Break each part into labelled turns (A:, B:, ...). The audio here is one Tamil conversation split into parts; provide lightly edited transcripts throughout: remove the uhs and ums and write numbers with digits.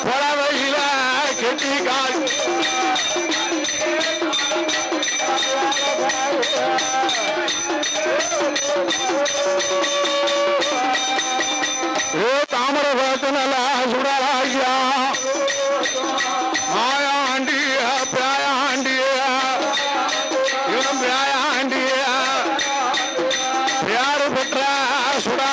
A: கொலவையில கெட்டி கால் தாமர குளத்தினல்ல சுடராகியா மாயாண்டிய பிராயாண்டிய இளம் பிராயாண்டிய யாரு பெற்ற சுடா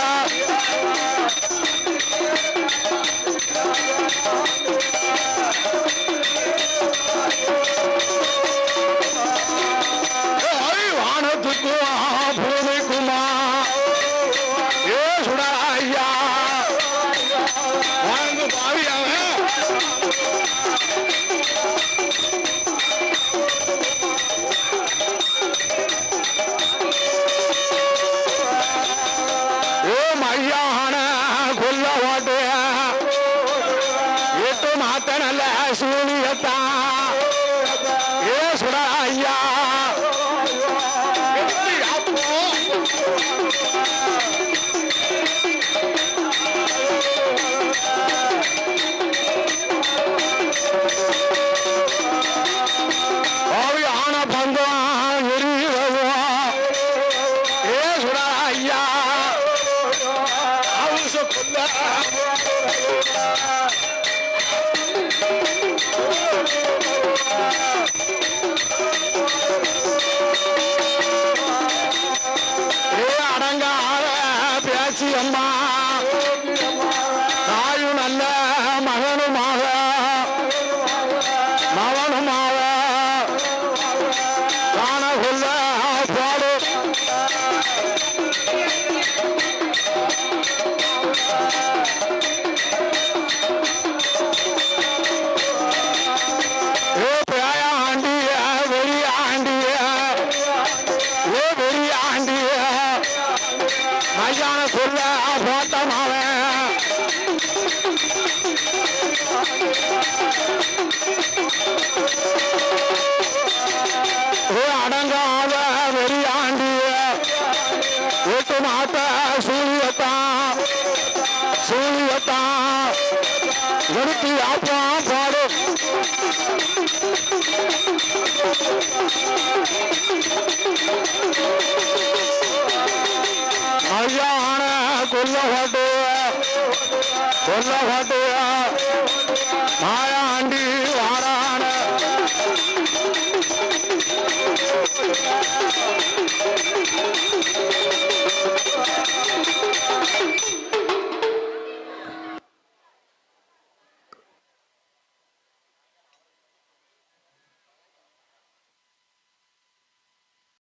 A: வானத்துக்கும் பூமிக்குமா ஏ சுடா ஐயா வாழ்ந்து பாவியாக மையான கொல்ல ஓட்டு எட்டு மாத்த நல்ல சூனியத்தான் ஏ சுடா ஐயா ஆன பந்தம் எரிவதோ ஏ சுடா ஐயா அடங்காத பேசி அம்மா தாயும் நல்ல மகனுமாக மகனுமாக காண கொள்ள பாடு ஆண்டிய வெளியாண்டிய ஏ வெளியாண்டிய மையான சொல்ல போட்டமாவன் அடங்காத வெளியாண்டிய எட்டு மாத்த சூழியத்தான் சூழியத்தான் எடுத்து அப்பா பாடு ஐயான கொல்ல பாட்டு மாயா